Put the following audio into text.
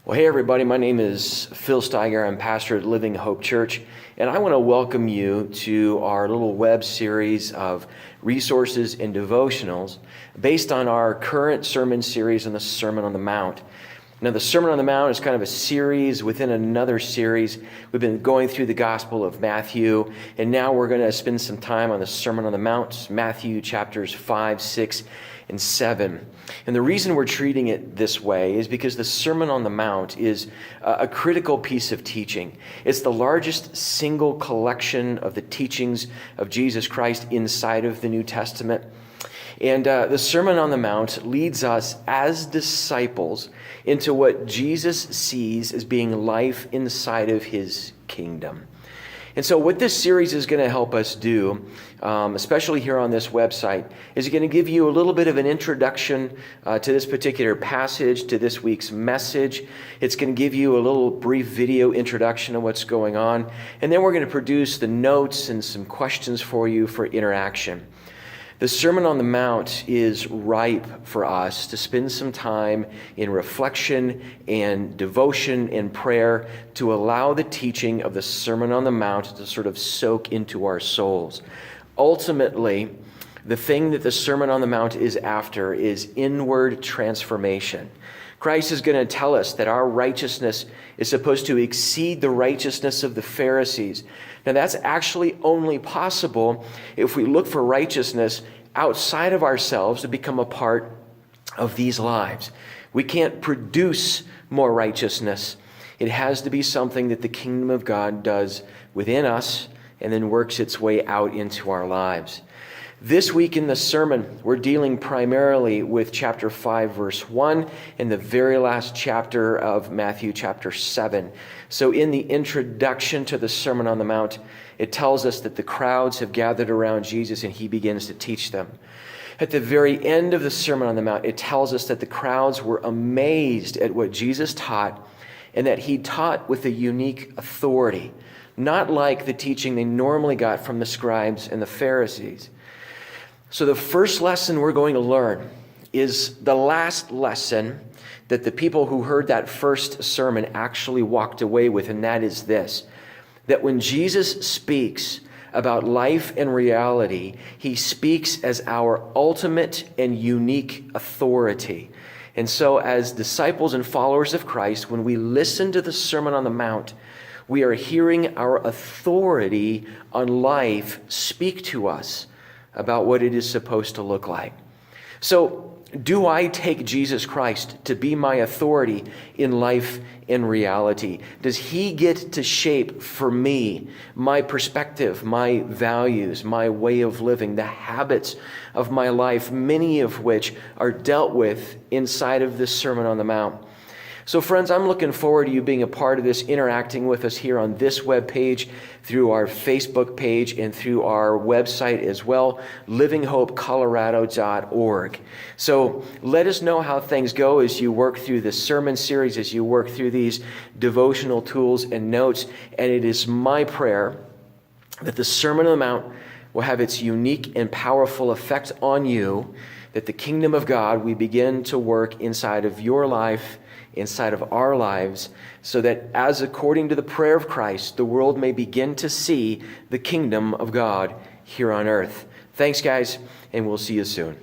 Well, hey everybody, my name is Phil Steiger. I'm pastor at Living Hope Church, and I want to welcome you to our little web series of resources and devotionals based on our current sermon series on the Sermon on the Mount. Now, the Sermon on the Mount is kind of a series within another series. We've been going through the Gospel of Matthew, and now we're going to spend some time on the Sermon on the Mount, Matthew chapters 5, 6, and 7. And the reason we're treating it this way is because the Sermon on the Mount is a critical piece of teaching. It's the largest single collection of the teachings of Jesus Christ inside of the New Testament. And the Sermon on the Mount leads us as disciples into what Jesus sees as being life inside of his kingdom. And so what this series is going to help us do, especially here on this website, is going to give you a little bit of an introduction to this particular passage, to this week's message. It's going to give you a little brief video introduction of what's going on. And then we're going to produce the notes and some questions for you for interaction. The Sermon on the Mount is ripe for us to spend some time in reflection and devotion and prayer to allow the teaching of the Sermon on the Mount to sort of soak into our souls. Ultimately, the thing that the Sermon on the Mount is after is inward transformation. Christ is going to tell us that our righteousness is supposed to exceed the righteousness of the Pharisees. Now, that's actually only possible if we look for righteousness outside of ourselves to become a part of these lives. We can't produce more righteousness. It has to be something that the kingdom of God does within us and then works its way out into our lives. This week in the sermon, we're dealing primarily with chapter 5, verse 1, and the very last chapter of Matthew chapter 7. So in the introduction to the Sermon on the Mount, it tells us that the crowds have gathered around Jesus and he begins to teach them. At the very end of the Sermon on the Mount, it tells us that the crowds were amazed at what Jesus taught and that he taught with a unique authority, not like the teaching they normally got from the scribes and the Pharisees. So the first lesson we're going to learn is the last lesson that the people who heard that first sermon actually walked away with, and that is this, that when Jesus speaks about life and reality, he speaks as our ultimate and unique authority. And so as disciples and followers of Christ, when we listen to the Sermon on the Mount, we are hearing our authority on life speak to us about what it is supposed to look like. So, do I take Jesus Christ to be my authority in life and reality? Does he get to shape for me my perspective, my values, my way of living, the habits of my life, many of which are dealt with inside of this Sermon on the Mount? So friends, I'm looking forward to you being a part of this, interacting with us here on this webpage, through our Facebook page, and through our website as well, livinghopecolorado.org. So let us know how things go as you work through this sermon series, as you work through these devotional tools and notes. And it is my prayer that the Sermon on the Mount will have its unique and powerful effect on you, that the kingdom of God will begin to work inside of your life, inside of our lives, so that as according to the prayer of Christ, the world may begin to see the kingdom of God here on earth. Thanks, guys, and we'll see you soon.